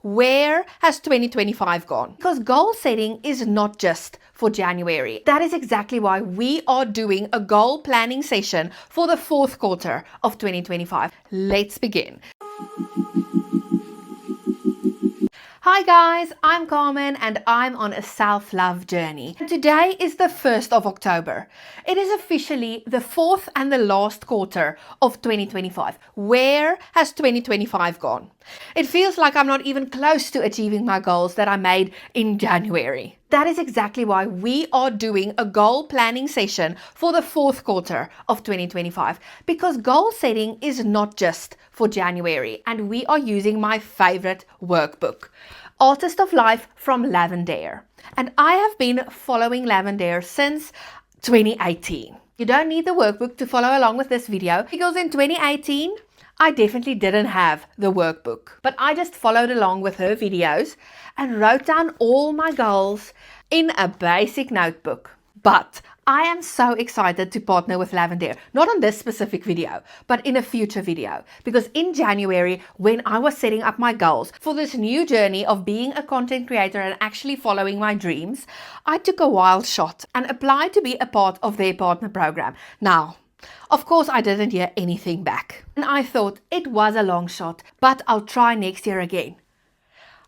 Where has 2025 gone? Because goal setting is not just for January. That is exactly why we are doing a goal planning session for the fourth quarter of 2025. Let's begin. Hi guys, I'm Carmen and I'm on a self-love journey. Today is the 1st of October. It is officially the fourth and the last quarter of 2025. Where has 2025 gone? It feels like I'm not even close to achieving my goals that I made in January. That is exactly why we are doing a goal planning session for the fourth quarter of 2025, because goal setting is not just for January, and we are using my favorite workbook, Artist of Life from Lavendaire. And I have been following Lavendaire since 2018. You don't need the workbook to follow along with this video, because in 2018, I definitely didn't have the workbook, but I just followed along with her videos and wrote down all my goals in a basic notebook. But I am so excited to partner with Lavendaire, not on this specific video, but in a future video. Because in January, when I was setting up my goals for this new journey of being a content creator and actually following my dreams, I took a wild shot and applied to be a part of their partner program. Now, of course, I didn't hear anything back. And I thought it was a long shot, but I'll try next year again.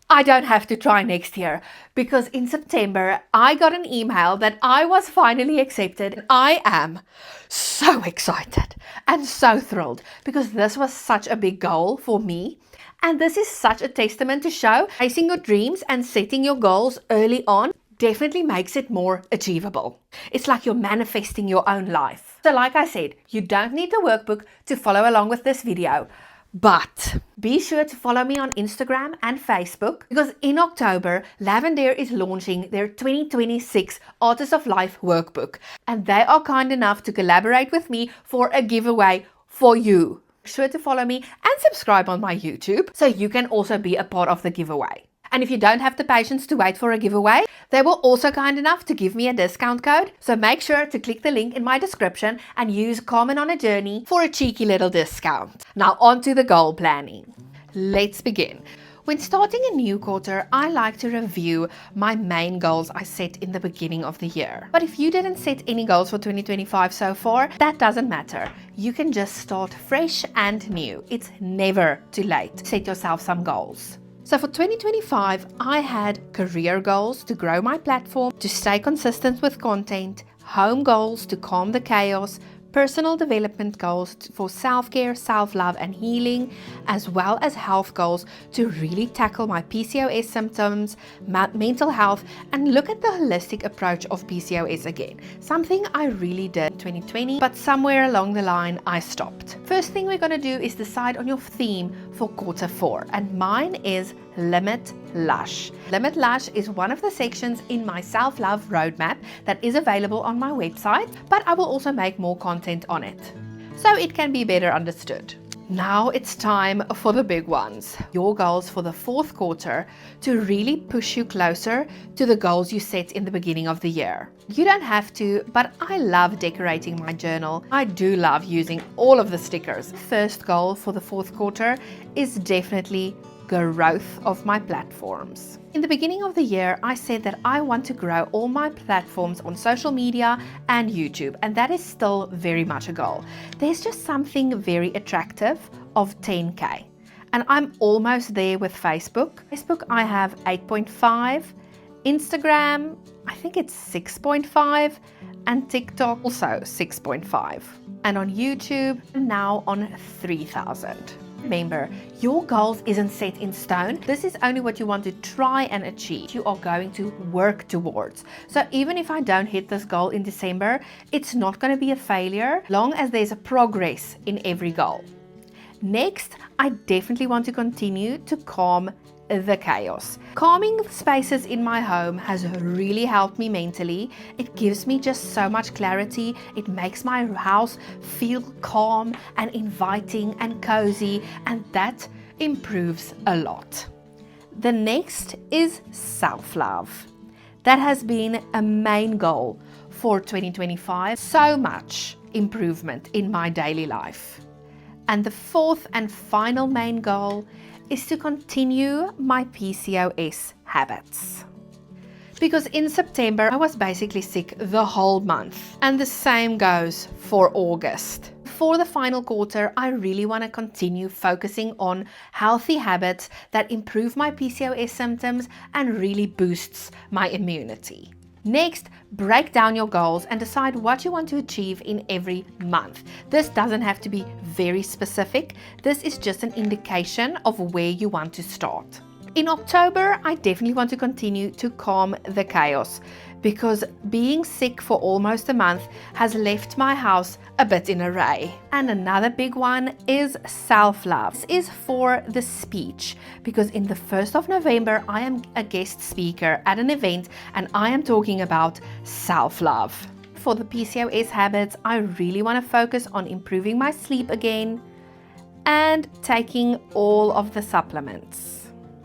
I don't have to try next year, because in September, I got an email that I was finally accepted. I am so excited and so thrilled, because this was such a big goal for me. And this is such a testament to show chasing your dreams and setting your goals early on definitely makes it more achievable. It's like you're manifesting your own life. So like I said, you don't need the workbook to follow along with this video, but be sure to follow me on Instagram and Facebook, because in October, Lavendaire is launching their 2026 Artist of Life workbook, and they are kind enough to collaborate with me for a giveaway for you. Be sure to follow me and subscribe on my YouTube so you can also be a part of the giveaway. And if you don't have the patience to wait for a giveaway, they were also kind enough to give me a discount code. So make sure to click the link in my description and use Carmen on a Journey for a cheeky little discount. Now on to the goal planning. Let's begin. When starting a new quarter, I like to review my main goals I set in the beginning of the year. But if you didn't set any goals for 2025 so far, that doesn't matter. You can just start fresh and new. It's never too late to set yourself some goals. So for 2025, I had career goals to grow my platform, to stay consistent with content, home goals to calm the chaos, personal development goals for self-care, self-love and healing, as well as health goals to really tackle my PCOS symptoms, mental health, and look at the holistic approach of PCOS again. Something I really did in 2020, but somewhere along the line I stopped. First thing we're going to do is decide on your theme for quarter four, and mine is Limit Lush. Limit Lush is one of the sections in my self-love roadmap that is available on my website, but I will also make more content on it so it can be better understood. Now it's time for the big ones. Your goals for the fourth quarter to really push you closer to the goals you set in the beginning of the year. You don't have to, but I love decorating my journal. I do love using all of the stickers. First goal for the fourth quarter is definitely growth of my platforms. In the beginning of the year, I said that I want to grow all my platforms on social media and YouTube, and that is still very much a goal. There's just something very attractive of 10K, and I'm almost there with Facebook. Facebook, I have 8.5, Instagram, I think it's 6.5, and TikTok also 6.5, and on YouTube, now on 3,000. Remember, your goals isn't set in stone. This is only what you want to try and achieve. You are going to work towards. So even if I don't hit this goal in December, it's not going to be a failure, long as there's a progress in every goal. Next, I definitely want to continue to calm the chaos. Calming spaces in my home has really helped me mentally. It gives me just so much clarity. It makes my house feel calm and inviting and cozy, and that improves a lot. The next is self-love. That has been a main goal for 2025. So much improvement in my daily life. And the fourth and final main goal is to continue my PCOS habits. Because in September, I was basically sick the whole month. And the same goes for August. For the final quarter, I really want to continue focusing on healthy habits that improve my PCOS symptoms and really boosts my immunity. Next, break down your goals and decide what you want to achieve in every month. This doesn't have to be very specific. This is just an indication of where you want to start. In October, I definitely want to continue to calm the chaos because being sick for almost a month has left my house a bit in array. And another big one is self-love. This is for the speech because in the 1st of November, I am a guest speaker at an event and I am talking about self-love. For the PCOS habits, I really want to focus on improving my sleep again and taking all of the supplements.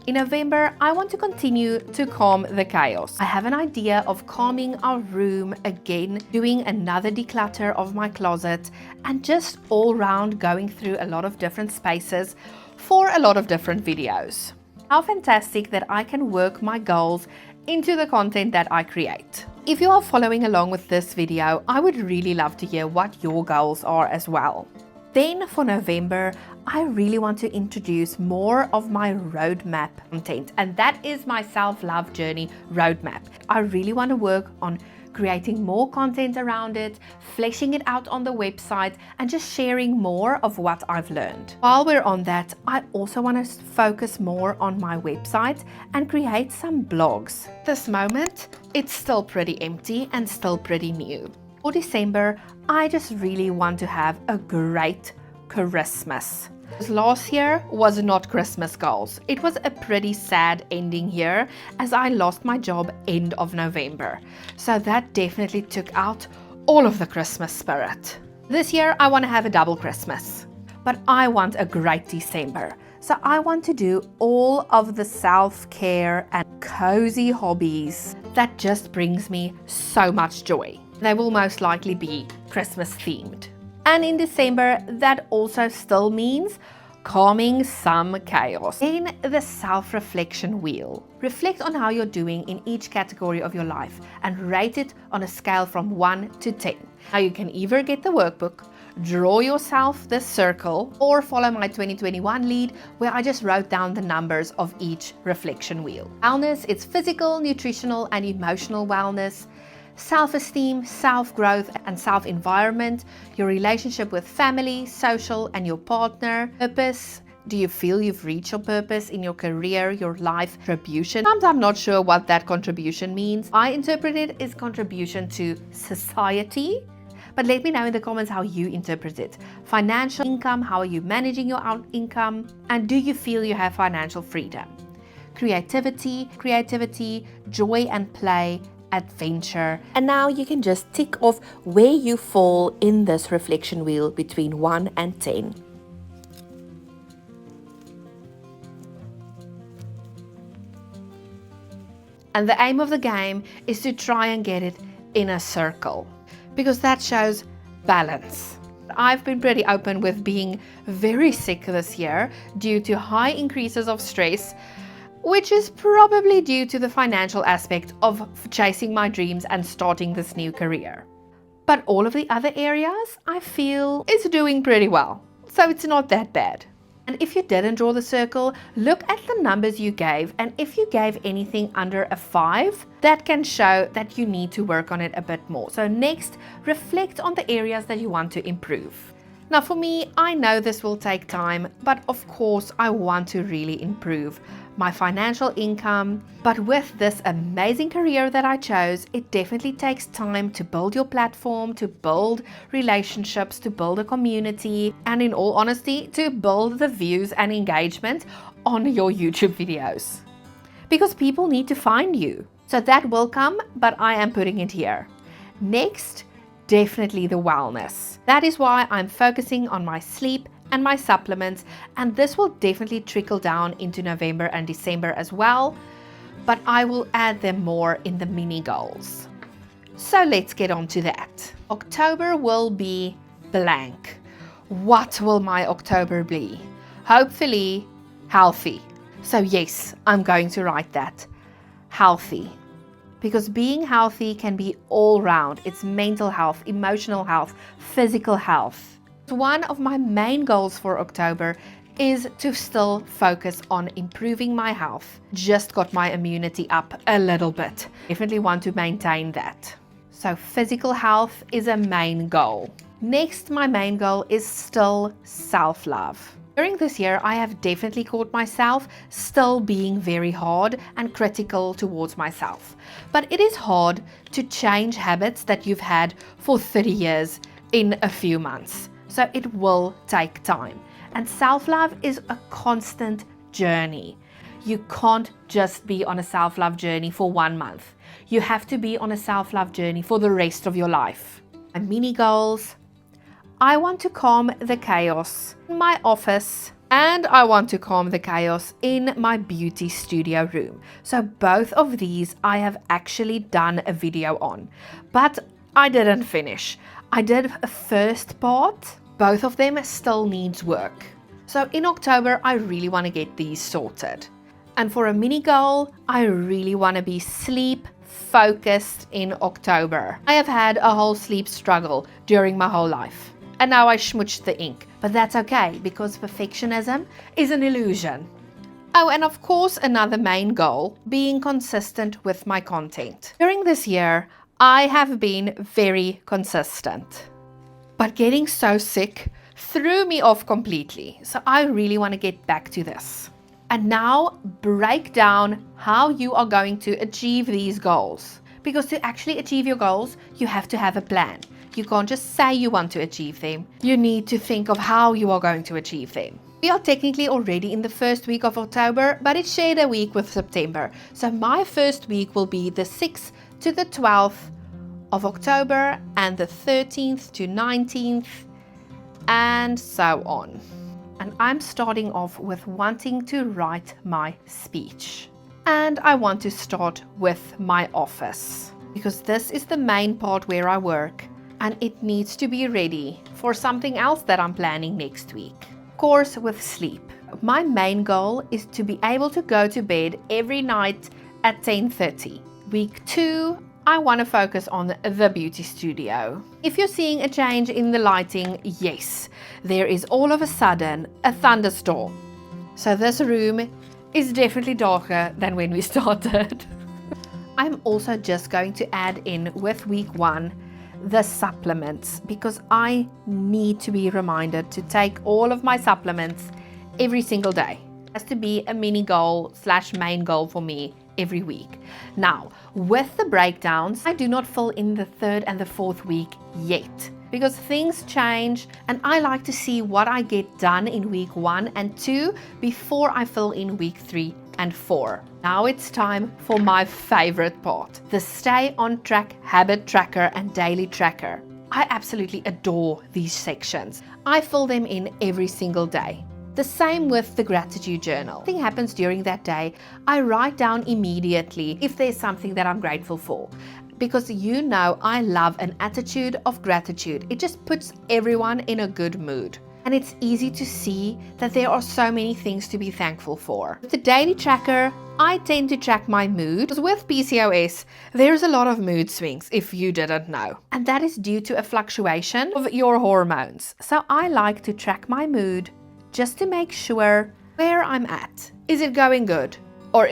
In November, I want to continue to calm the chaos. I have an idea of calming our room again, doing another declutter of my closet, and just all round going through a lot of different spaces for a lot of different videos. How fantastic that I can work my goals into the content that I create. If you are following along with this video, I would really love to hear what your goals are as well. Then for November, I really want to introduce more of my roadmap content, and that is my self-love journey roadmap. I really want to work on creating more content around it, fleshing it out on the website, and just sharing more of what I've learned. While we're on that, I also want to focus more on my website and create some blogs. This moment, it's still pretty empty and still pretty new. For December, I just really want to have a great Christmas. Last year was not Christmas goals. It was a pretty sad ending year as I lost my job end of November. So that definitely took out all of the Christmas spirit. This year I want to have a double Christmas, but I want a great December. So I want to do all of the self-care and cozy hobbies that just brings me so much joy. They will most likely be Christmas themed. And in December, that also still means calming some chaos. In the self-reflection wheel, reflect on how you're doing in each category of your life and rate it on a scale from 1 to 10. Now you can either get the workbook, draw yourself this circle, or follow my 2021 lead where I just wrote down the numbers of each reflection wheel. Wellness, it's physical, nutritional, and emotional wellness. Self-esteem, self-growth, and self-environment, your relationship with family, social, and your partner. Purpose, do you feel you've reached your purpose in your career, your life? Contribution, sometimes I'm not sure what that contribution means. I interpret it as contribution to society, but let me know in the comments how you interpret it. Financial income, how are you managing your income? And do you feel you have financial freedom? Creativity, joy and play, adventure. And now you can just tick off where you fall in this reflection wheel between 1 and 10. And the aim of the game is to try and get it in a circle because that shows balance. I've been pretty open with being very sick this year due to high increases of stress, which is probably due to the financial aspect of chasing my dreams and starting this new career. But all of the other areas, I feel, is doing pretty well. So it's not that bad. And if you didn't draw the circle, look at the numbers you gave. And if you gave anything under a 5, that can show that you need to work on it a bit more. So next, reflect on the areas that you want to improve. Now for me, I know this will take time, but of course I want to really improve my financial income. But with this amazing career that I chose, it definitely takes time to build your platform, to build relationships, to build a community, and in all honesty, to build the views and engagement on your YouTube videos. Because people need to find you. So that will come, but I am putting it here. Next, definitely the wellness. That is why I'm focusing on my sleep and my supplements, and this will definitely trickle down into November and December as well, but I will add them more in the mini goals. So let's get on to that. October will be blank. What will my October be? Hopefully healthy. So yes, I'm going to write that. Healthy. Because being healthy can be all round. It's mental health, emotional health, physical health. One of my main goals for October is to still focus on improving my health. Just got my immunity up a little bit. Definitely want to maintain that. So physical health is a main goal. Next, my main goal is still self-love. During this year, I have definitely caught myself still being very hard and critical towards myself. But it is hard to change habits that you've had for 30 years in a few months. So it will take time. And self-love is a constant journey. You can't just be on a self-love journey for 1 month. You have to be on a self-love journey for the rest of your life. My mini goals. I want to calm the chaos in my office and I want to calm the chaos in my beauty studio room. So both of these I have actually done a video on, but I didn't finish. I did a first part. Both of them still needs work. So in October, I really want to get these sorted. And for a mini goal, I really want to be sleep focused in October. I have had a whole sleep struggle during my whole life. And now I smooched the ink. But that's okay, because perfectionism is an illusion. Oh, and of course, another main goal, being consistent with my content. During this year, I have been very consistent. But getting so sick threw me off completely. So I really want to get back to this. And now break down how you are going to achieve these goals. Because to actually achieve your goals, you have to have a plan. You can't just say you want to achieve them. You need to think of how you are going to achieve them. We are technically already in the first week of October, but it's shared a week with September. So my first week will be the 6th to the 12th of October and the 13th to 19th and so on. And I'm starting off with wanting to write my speech. And I want to start with my office because this is the main part where I work. And it needs to be ready for something else that I'm planning next week. Of course, with sleep. My main goal is to be able to go to bed every night at 10:30. Week 2, I want to focus on the beauty studio. If you're seeing a change in the lighting, yes, there is all of a sudden a thunderstorm. So this room is definitely darker than when we started. I'm also just going to add in with week 1 the supplements because I need to be reminded to take all of my supplements every single day. It has to be a mini goal / main goal for me every week. Now, with the breakdowns, I do not fill in the 3rd and the 4th week yet because things change and I like to see what I get done in week 1 and 2 before I fill in week 3 and 4. Now it's time for my favorite part, the Stay on Track Habit Tracker and Daily Tracker. I absolutely adore these sections. I fill them in every single day. The same with the gratitude journal. If something happens during that day, I write down immediately if there's something that I'm grateful for. Because you know I love an attitude of gratitude. It just puts everyone in a good mood. And it's easy to see that there are so many things to be thankful for. With the daily tracker, I tend to track my mood. Because with PCOS, there's a lot of mood swings, if you didn't know. And that is due to a fluctuation of your hormones. So I like to track my mood just to make sure where I'm at. Is it going good? Or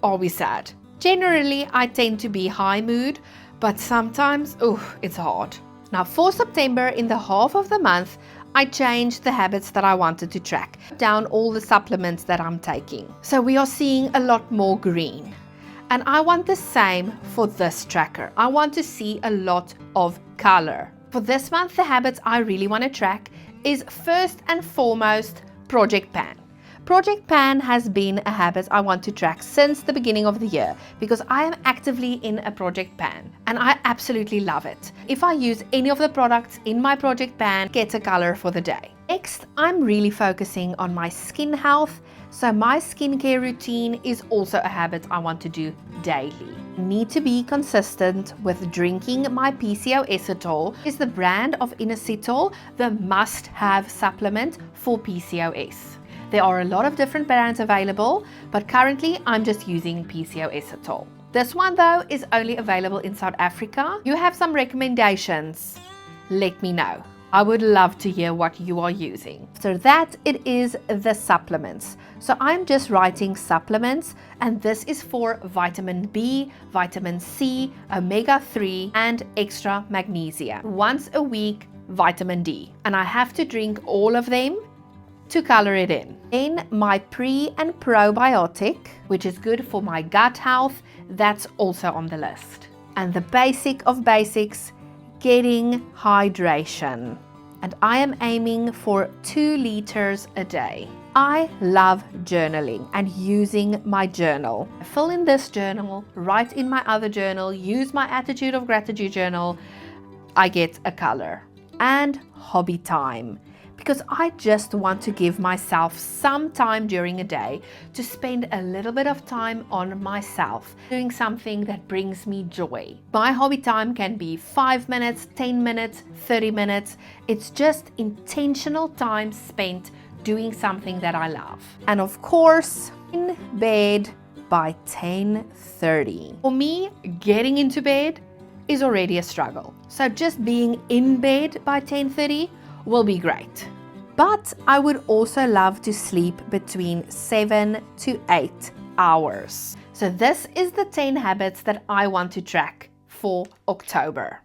are we sad? Generally, I tend to be high mood, but sometimes, it's hard. Now for September, in the half of the month, I changed the habits that I wanted to track, down all the supplements that I'm taking. So we are seeing a lot more green. And I want the same for this tracker. I want to see a lot of color. For this month, the habits I really want to track is first and foremost Project Pan. Project Pan has been a habit I want to track since the beginning of the year because I am actively in a Project Pan and I absolutely love it. If I use any of the products in my Project Pan, get a color for the day. Next, I'm really focusing on my skin health, so my skincare routine is also a habit I want to do daily. I need to be consistent with drinking my PCOS. Is the brand of Inositol the must-have supplement for PCOS. There are a lot of different brands available, but currently I'm just using PCOS at all. This one though is only available in South Africa. You have some recommendations? Let me know. I would love to hear what you are using. So that it is the supplements. So I'm just writing supplements, and this is for vitamin B, vitamin C, omega-3 and extra magnesium. Once a week, vitamin D. And I have to drink all of them to color it in. Then my pre and probiotic, which is good for my gut health, that's also on the list. And the basic of basics, getting hydration. And I am aiming for 2 liters a day. I love journaling and using my journal. I fill in this journal, write in my other journal, use my attitude of gratitude journal. I get a color. And hobby time. Because I just want to give myself some time during a day to spend a little bit of time on myself, doing something that brings me joy. My hobby time can be 5 minutes, 10 minutes, 30 minutes. It's just intentional time spent doing something that I love. And of course, in bed by 10:30. For me, getting into bed is already a struggle. So just being in bed by 10:30 will be great. But I would also love to sleep between 7 to 8 hours. So this is the 10 habits that I want to track for October.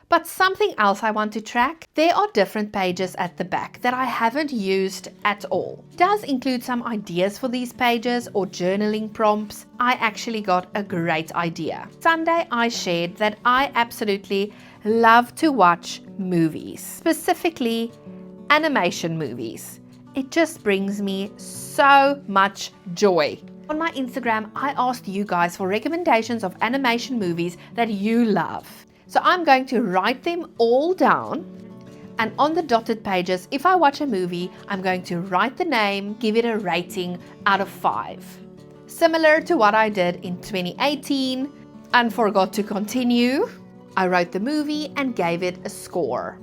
But something else I want to track, there are different pages at the back that I haven't used at all. It does include some ideas for these pages or journaling prompts. I actually got a great idea. Sunday I shared that I absolutely love to watch movies, specifically animation movies. It just brings me so much joy. On my Instagram, I asked you guys for recommendations of animation movies that you love. So I'm going to write them all down, and on the dotted pages, if I watch a movie, I'm going to write the name, give it a rating out of 5. Similar to what I did in 2018 and forgot to continue. I wrote the movie and gave it a score.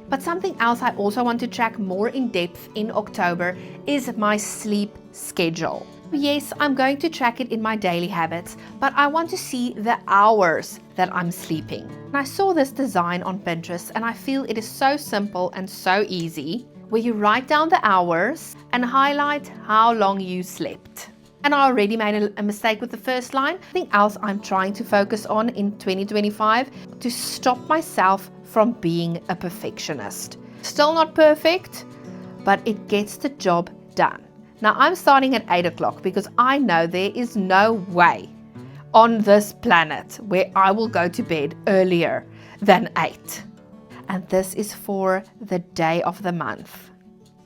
But something else I also want to track more in depth in October is my sleep schedule. Yes, I'm going to track it in my daily habits, but I want to see the hours that I'm sleeping. And I saw this design on Pinterest and I feel it is so simple and so easy, where you write down the hours and highlight how long you slept. And I already made a mistake with the first line. Something else I'm trying to focus on in 2025, to stop myself from being a perfectionist. Still not perfect, but it gets the job done. Now I'm starting at 8 o'clock because I know there is no way on this planet where I will go to bed earlier than 8. And this is for the day of the month.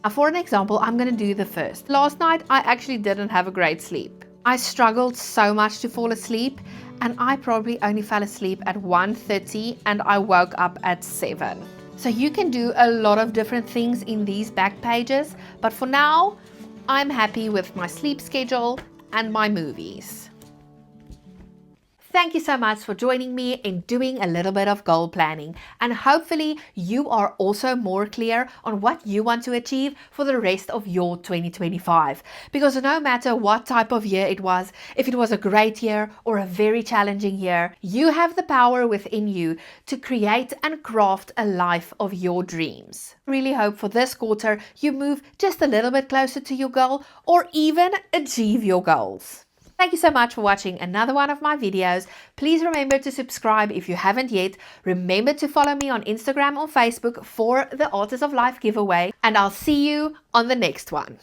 Now for an example, I'm going to do the first. Last night I actually didn't have a great sleep. I struggled so much to fall asleep, and I probably only fell asleep at 1:30 and I woke up at 7. So you can do a lot of different things in these back pages, but for now, I'm happy with my sleep schedule and my movies. Thank you so much for joining me in doing a little bit of goal planning, and hopefully you are also more clear on what you want to achieve for the rest of your 2025. Because no matter what type of year it was, if it was a great year or a very challenging year, you have the power within you to create and craft a life of your dreams. I really hope for this quarter you move just a little bit closer to your goal or even achieve your goals. Thank you so much for watching another one of my videos. Please remember to subscribe if you haven't yet. Remember to follow me on Instagram or Facebook for the Artist of Life giveaway. And I'll see you on the next one.